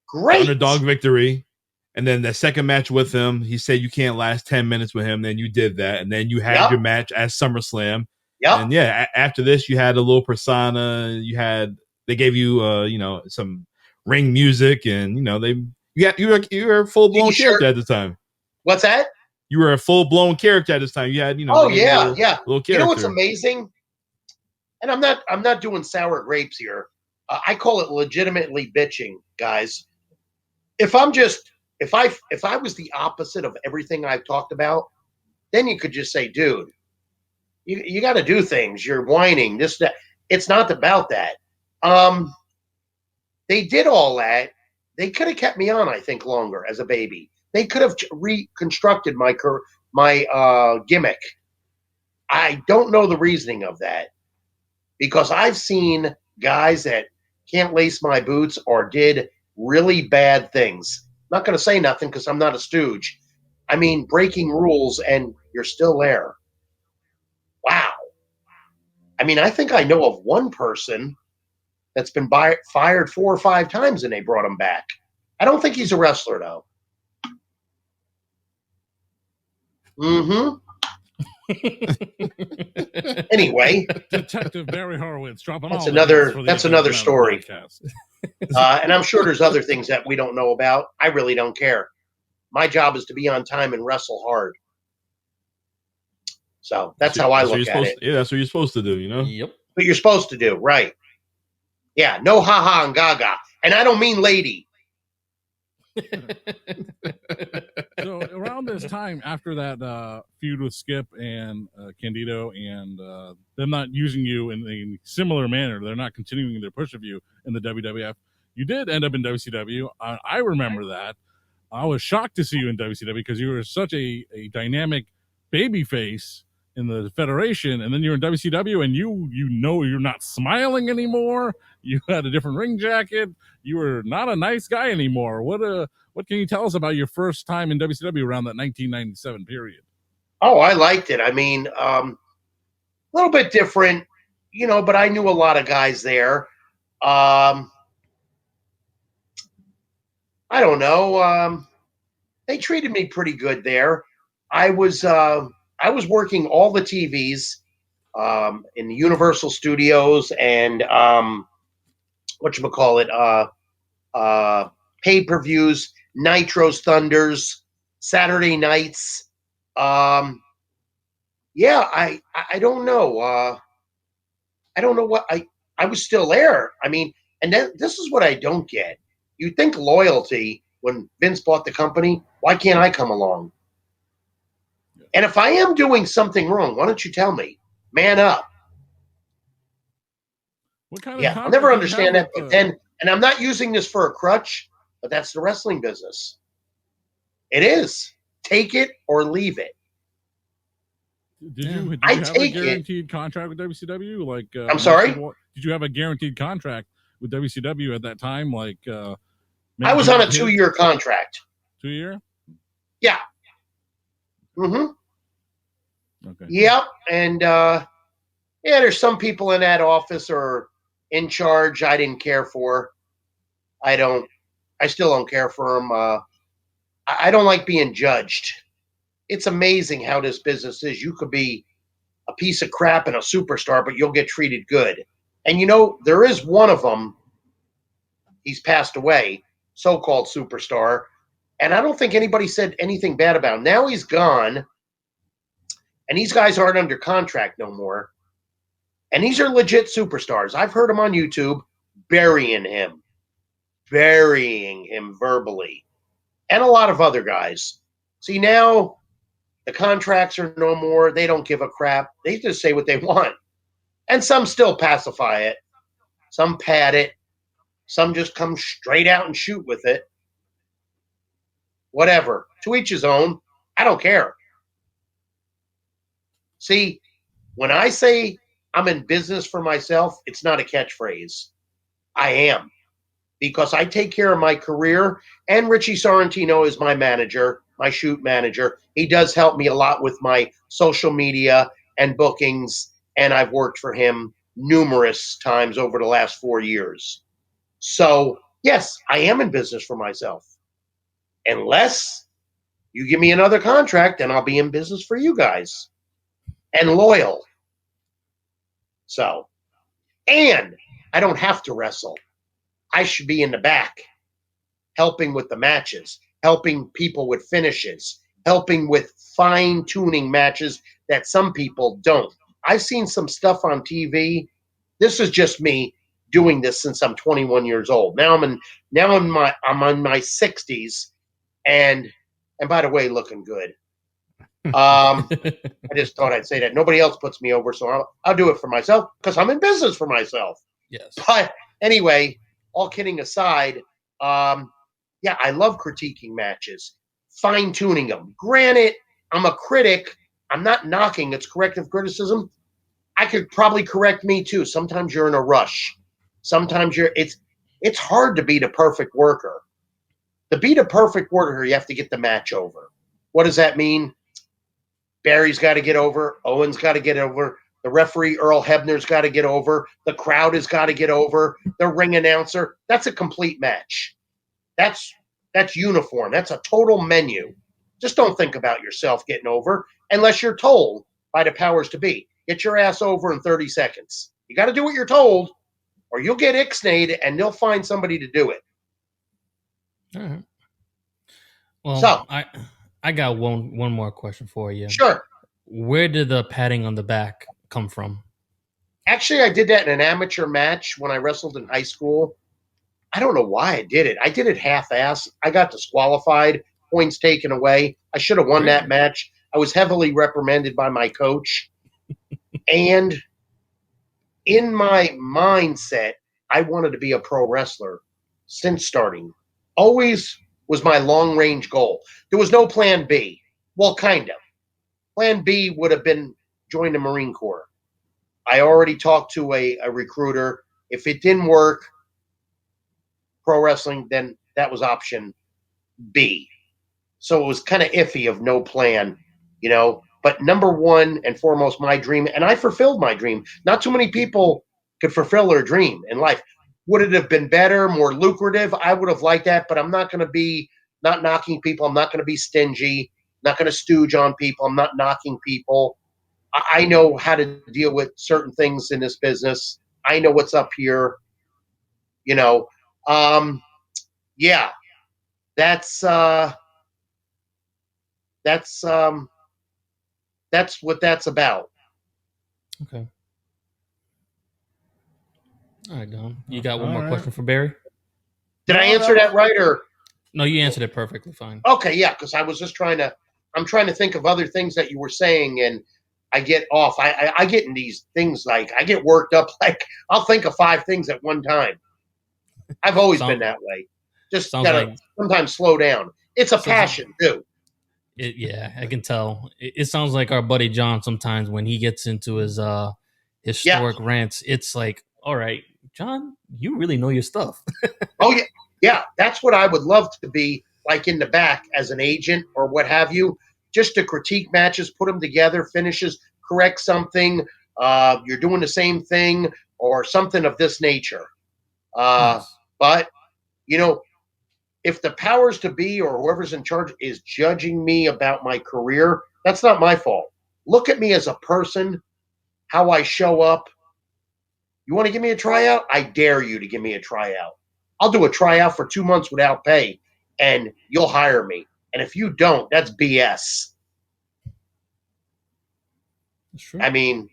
great underdog victory. And then the second match with him, he said you can't last 10 minutes with him. Then you did that. And then you had your match at SummerSlam. Yep. And after this, you had a little persona. They gave you some ring music, and you were a full blown character at the time. What's that? You were a full blown character at this time. You had little character. You know what's amazing? And I'm not doing sour grapes here. I call it legitimately bitching, guys. If I was the opposite of everything I've talked about, then you could just say, dude, you got to do things. You're whining, this, that. It's not about that. They did all that. They could have kept me on, I think, longer as a baby. They could have reconstructed my gimmick. I don't know the reasoning of that because I've seen guys that can't lace my boots or did really bad things. I'm not going to say nothing because I'm not a stooge. I mean, breaking rules and you're still there. Wow. I mean, I think I know of one person that's been fired 4 or 5 times and they brought him back. I don't think he's a wrestler, though. Anyway, Detective Barry Horowitz dropping that's another story. And I'm sure there's other things that we don't know about. I really don't care. My job is to be on time and wrestle hard. So that's how I what look you're at it. Yeah, that's what you're supposed to do, you know? Yep. What you're supposed to do, right? Yeah, no ha-ha and gaga. And I don't mean lady. So around this time, after that feud with Skip and Candido, and them not using you in a similar manner, they're not continuing their push of you in the WWF. You did end up in WCW. I remember that. I was shocked to see you in WCW because you were such a dynamic baby face in the Federation, and then you're in WCW, and you're not smiling anymore. You had a different ring jacket. You were not a nice guy anymore. What can you tell us about your first time in WCW around that 1997 period? Oh, I liked it. I mean, a little bit different, but I knew a lot of guys there. I don't know. They treated me pretty good there. I was working all the TVs in the Universal Studios and pay-per-views, Nitros, Thunders, Saturday nights. I don't know. I don't know what I was still there. I mean, and then this is what I don't get. You think loyalty when Vince bought the company, why can't I come along? And if I am doing something wrong, why don't you tell me? Man up. What kind of I'll never understand that. But then, and I'm not using this for a crutch, but that's the wrestling business. It is. Take it or leave it. Did you have a guaranteed contract with WCW? Like, I'm sorry? Did you have a guaranteed contract with WCW at that time? Like, I was on a 2-year contract. 2 year? Yeah. Mm-hmm. Okay. Yep. And there's some people in that office or in charge I didn't care for. I still don't care for them. I don't like being judged. It's amazing how this business is. You could be a piece of crap and a superstar, but you'll get treated good. And there is one of them. He's passed away, so-called superstar. And I don't think anybody said anything bad about him. Now he's gone. And these guys aren't under contract no more. And these are legit superstars. I've heard them on YouTube burying him verbally. And a lot of other guys. See, now the contracts are no more. They don't give a crap. They just say what they want. And some still pacify it. Some pad it. Some just come straight out and shoot with it. Whatever. To each his own. I don't care. See, when I say I'm in business for myself, it's not a catchphrase. I am. Because I take care of my career, and Richie Sorrentino is my manager, my shoot manager. He does help me a lot with my social media and bookings, and I've worked for him numerous times over the last 4 years. So, yes, I am in business for myself. Unless you give me another contract, then I'll be in business for you guys. And loyal. So, and I don't have to wrestle. I should be in the back, helping with the matches, helping people with finishes, helping with fine-tuning matches that some people don't. I've seen some stuff on TV. This is just me doing this since I'm 21 years old. Now I'm in my 60s, and by the way, looking good. I just thought I'd say that. Nobody else puts me over, so I'll do it for myself because I'm in business for myself. Yes. But anyway, all kidding aside, I love critiquing matches, fine-tuning them. Granted, I'm a critic. I'm not knocking. It's corrective criticism. I could probably correct me too. Sometimes you're in a rush. Sometimes it's hard to be the perfect worker. To be the perfect worker, you have to get the match over. What does that mean? Barry's got to get over. Owen's got to get over. The referee, Earl Hebner's got to get over. The crowd has got to get over. The ring announcer. That's a complete match. That's uniform. That's a total menu. Just don't think about yourself getting over unless you're told by the powers to be. Get your ass over in 30 seconds. You got to do what you're told, or you'll get ixnayed, and they'll find somebody to do it. All right. Well, So, I got one more question for you. Sure. Where did the patting on the back come from? Actually, I did that in an amateur match when I wrestled in high school. I don't know why I did it. I did it half-ass. I got disqualified, points taken away. I should have won that match. I was heavily reprimanded by my coach. And in my mindset, I wanted to be a pro wrestler since starting. Always was my long-range goal. There was no plan B. Well, kind of. Plan B would have been join the Marine Corps. I already talked to a recruiter. If it didn't work, pro wrestling, then that was option B. So it was kind of iffy of no plan, you know. But number one and foremost, my dream, and I fulfilled my dream. Not too many people could fulfill their dream in life. Would it have been better, more lucrative? I would have liked that, but I'm not going to be not knocking people. I'm not going to be stingy, not going to stooge on people. I'm not knocking people. I know how to deal with certain things in this business. I know what's up here, you know. Yeah, that's what that's about. Okay. All right, Dom. You got one All more right. question for Barry? Did I answer that right, or No, you answered it perfectly fine. okay? Yeah, because I was just I'm trying to think of other things that you were saying, and I get off. I get in these things like I get worked up. Like I'll think of 5 things at one time. I've always been that way. Just sounds gotta like- sometimes slow down. It's a passion too. Yeah, I can tell. It sounds like our buddy John sometimes when he gets into his historic rants. It's like, all right, John, you really know your stuff. Oh yeah, yeah. That's what I would love to be like in the back as an agent or what have you, just to critique matches, put them together, finishes, correct something. You're doing the same thing or something of this nature. Nice. But you know, if the powers to be or whoever's in charge is judging me about my career, that's not my fault. Look at me as a person, how I show up. You want to give me a tryout? I dare you to give me a tryout. I'll do a tryout for 2 months without pay, and you'll hire me. And if you don't, that's BS. That's true. I mean,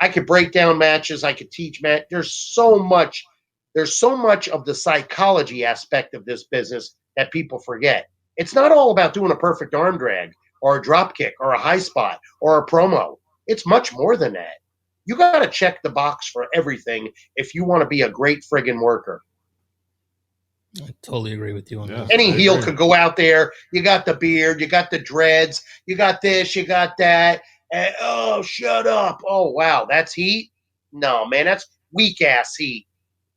I could break down matches. I could teach match. There's so much of the psychology aspect of this business that people forget. It's not all about doing a perfect arm drag or a drop kick or a high spot or a promo. It's much more than that. You got to check the box for everything if you want to be a great friggin' worker. I totally agree with you on Yeah. that. Any I heel agree. could go out there. You got the beard, you got the dreads, you got this, you got that. And, oh, shut up. Oh, wow, that's heat? No, man, that's weak-ass heat.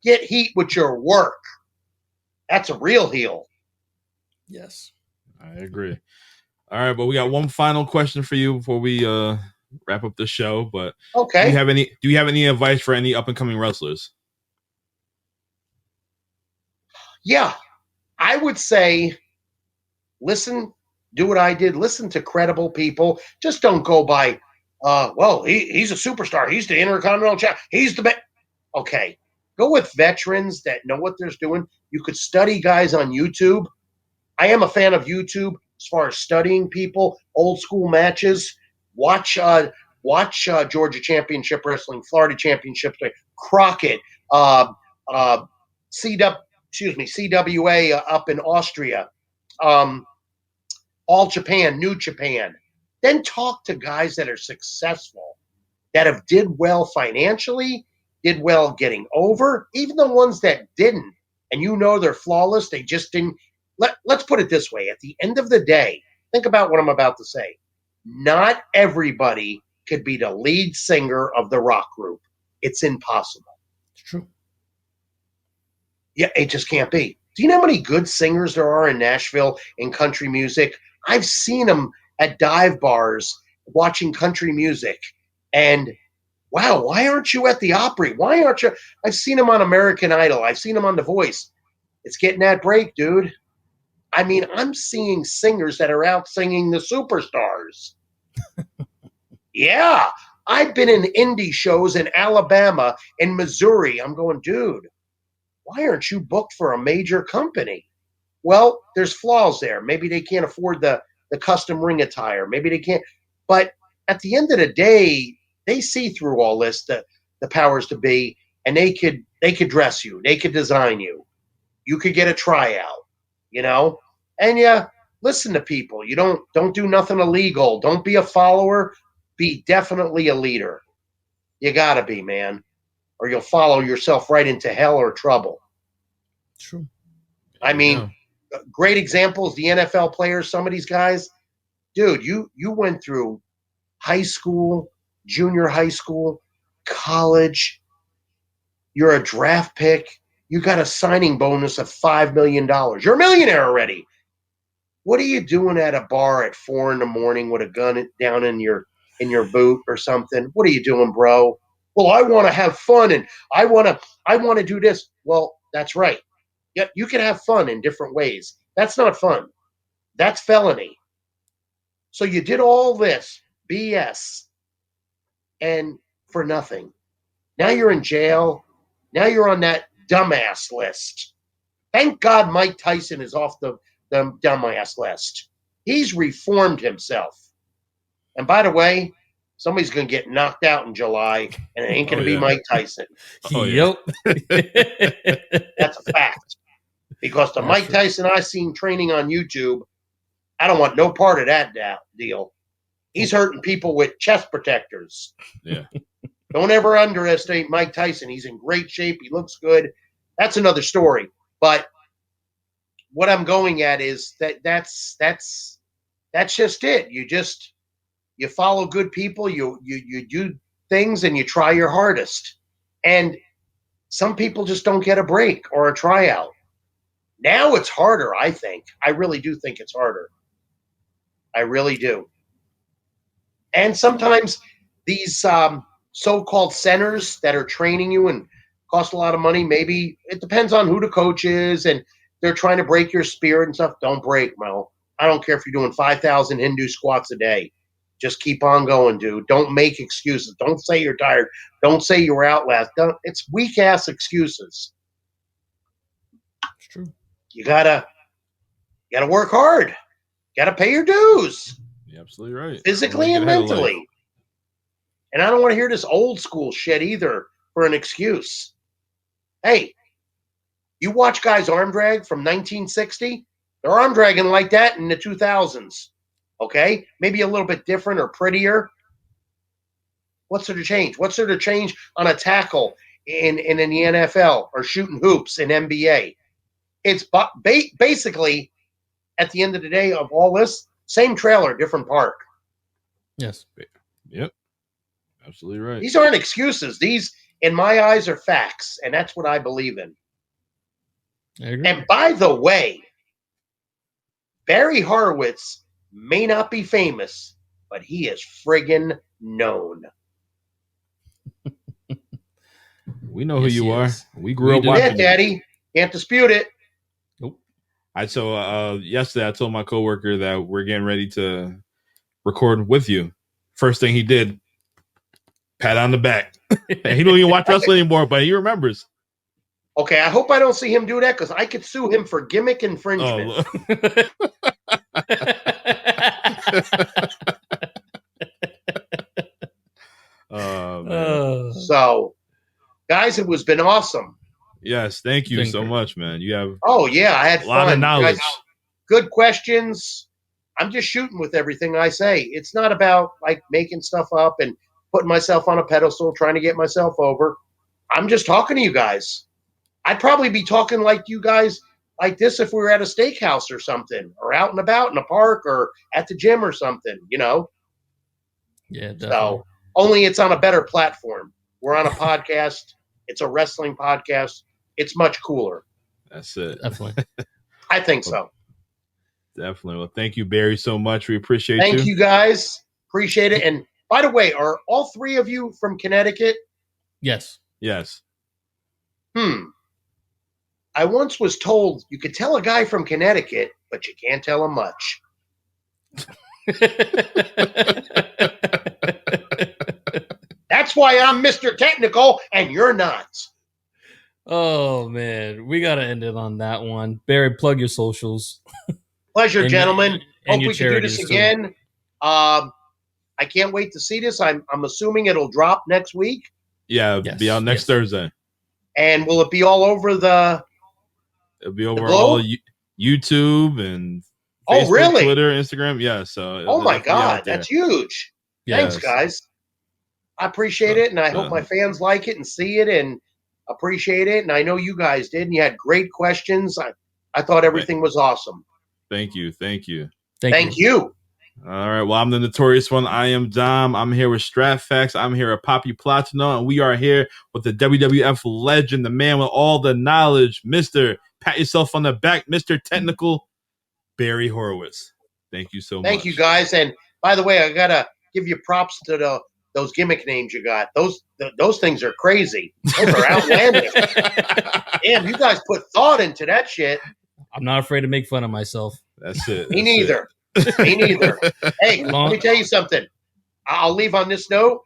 Get heat with your work. That's a real heel. Yes. I agree. All right, but we got one final question for you before we wrap up the show. But Okay. do you have any advice for any up and coming wrestlers? Yeah, I would say listen, do what I did. Listen to credible people. Just don't go by, well, he's a superstar. He's the Intercontinental Champ. He's the best. Okay, go with veterans that know what they're doing. You could study guys on YouTube. I am a fan of YouTube as far as studying people, old school matches. Watch Georgia Championship Wrestling, Florida Championship, Crockett, CWA up in Austria, All Japan, New Japan. Then talk to guys that are successful, that have did well financially, did well getting over, even the ones that didn't, and you know they're flawless, they just didn't. Let's put it this way. At the end of the day, think about what I'm about to say. Not everybody could be the lead singer of the rock group. It's impossible. It's true. Yeah, it just can't be. Do you know how many good singers there are in Nashville in country music? I've seen them at dive bars watching country music. And wow, why aren't you at the Opry? Why aren't you? I've seen them on American Idol. I've seen them on The Voice. It's getting that break, dude. I mean, I'm seeing singers that are out singing the superstars. Yeah, I've been in indie shows in Alabama and Missouri. I'm going, dude, why aren't you booked for a major company? Well, there's flaws there. Maybe they can't afford the custom ring attire. Maybe they can't. But at the end of the day, they see through all this, the powers to be, and they could dress you, they could design you. You could get a tryout, and listen to people. You don't do nothing illegal. Don't be a follower. Be definitely a leader. You gotta be, man, or you'll follow yourself right into hell or trouble. True. I mean, great examples, the NFL players, some of these guys, dude, you went through high school, junior high school, college. You're a draft pick. You got a signing bonus of $5 million. You're a millionaire already. What are you doing at a bar at 4 a.m. with a gun down in your boot or something? What are you doing, bro? Well, I want to have fun and I want to do this. Well, that's right. Yeah, you can have fun in different ways. That's not fun. That's felony. So you did all this BS and for nothing. Now you're in jail. Now you're on that dumbass list. Thank God Mike Tyson is off the dumbass list. He's reformed himself. And by the way, somebody's going to get knocked out in July, and it ain't going to be Mike Tyson. Yep. That's a fact. Because the Mike Tyson I seen training on YouTube, I don't want no part of that deal. He's hurting people with chest protectors. Yeah. Don't ever underestimate Mike Tyson. He's in great shape. He looks good. That's another story. But what I'm going at is that's just it. You follow good people. You do things and you try your hardest. And some people just don't get a break or a tryout. Now it's harder, I think. I really do think it's harder. I really do. And sometimes these so-called centers that are training you and cost a lot of money, maybe it depends on who the coach is, and they're trying to break your spirit and stuff. Don't break, Mo. I don't care if you're doing 5,000 Hindu squats a day. Just keep on going, dude. Don't make excuses. Don't say you're tired. Don't say you were out last. It's weak-ass excuses. It's true. You gotta work hard. You gotta pay your dues. You're absolutely right. Physically and mentally. And I don't want to hear this old school shit either for an excuse. Hey, you watch guys arm drag from 1960? They're arm dragging like that in the 2000s. Okay? Maybe a little bit different or prettier. What's there to change? What's there to change on a tackle in the NFL or shooting hoops in NBA? It's basically, at the end of the day of all this, same trailer, different park. Yes. Yep. Absolutely right. These aren't excuses. These, in my eyes, are facts, and that's what I believe in. I agree. And by the way, Barry Horowitz may not be famous, but he is friggin' known. We know who you are. We grew up Yeah, watching. Daddy. Can't dispute it. Nope. Yesterday I told my coworker that we're getting ready to record with you. First thing he did, pat on the back. And he don't even watch wrestling anymore, but he remembers. Okay, I hope I don't see him do that because I could sue him for gimmick infringement. So, guys, it was been awesome. Yes, thank you so much, man. You have I had a lot fun. of knowledge. Good questions. I'm just shooting with everything I say. It's not about like making stuff up and putting myself on a pedestal, trying to get myself over. I'm just talking to you guys. I'd probably be talking like you guys like this if we were at a steakhouse or something, or out and about in a park or at the gym or something, Yeah, definitely. So only it's on a better platform. We're on a podcast. It's a wrestling podcast. It's much cooler. That's it. Definitely. I think so. Definitely. Well, thank you, Barry, so much. We appreciate you. Thank you, guys. Appreciate it. And by the way, are all three of you from Connecticut? Yes. Yes. I once was told you could tell a guy from Connecticut, but you can't tell him much. That's why I'm Mr. Technical and you're not. Oh, man. We got to end it on that one. Barry, plug your socials. Pleasure, And gentlemen. and Hope your we can do this charities, too. again. I I can't wait to see this. I'm assuming it'll drop next week. Yeah, it'll be out next Thursday. And will it be all over the? It'll be over all YouTube and Facebook, really? Twitter, Instagram. Yeah. So. Oh my God, that's huge! Yes. Thanks, guys. I appreciate it, and I hope my fans like it and see it and appreciate it. And I know you guys did, and you had great questions. I thought everything was awesome. Thank you. Thank you. Thank you. All right. Well, I'm the notorious one. I am Dom. I'm here with StratFacts. I'm here with Poppy Platino, and we are here with the WWF legend, the man with all the knowledge, Mr. Pat yourself on the back, Mr. Technical, Barry Horowitz. Thank you so much. Thank you, guys. And by the way, I gotta give you props to those gimmick names you got. Those things are crazy. Those are outlandish. Damn, you guys put thought into that shit. I'm not afraid to make fun of myself. That's it. Me neither. Me neither. Hey, let me tell you something. I'll leave on this note.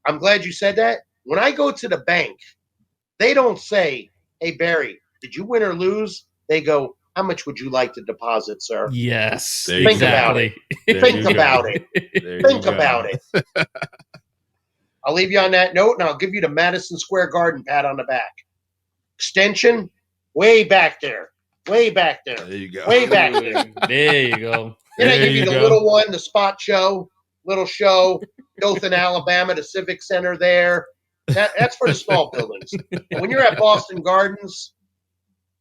I'm glad you said that. When I go to the bank, they don't say, "Hey, Barry, did you win or lose?" They go, "How much would you like to deposit, sir?" Yes. Think about it. Think about it. Think about it. I'll leave you on that note, and I'll give you the Madison Square Garden pat on the back. Extension, way back there. Way back there. There you go. Way back there. There you go. Then I give you the little one, the spot show, little show, Dothan, Alabama, the Civic Center there. That's for the small buildings. When you're at Boston Gardens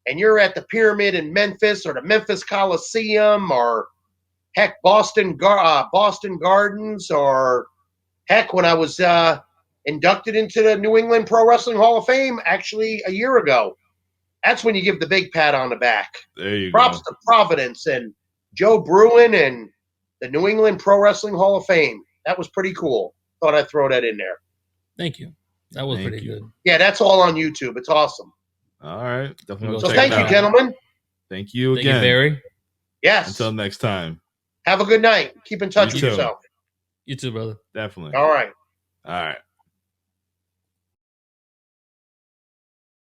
and you're at the Pyramid in Memphis or the Memphis Coliseum or heck, Boston Gardens or heck, when I was inducted into the New England Pro Wrestling Hall of Fame actually a year ago. That's when you give the big pat on the back. There you Props to Providence and Joe Bruin and the New England Pro Wrestling Hall of Fame. That was pretty cool. Thought I'd throw that in there. Thank you. That was pretty good. Yeah, that's all on YouTube. It's awesome. All right. Definitely. So thank you, gentlemen. Thank you again. Thank you, Barry. Yes. Until next time. Have a good night. Keep in touch with yourself. You too, brother. Definitely. All right. All right.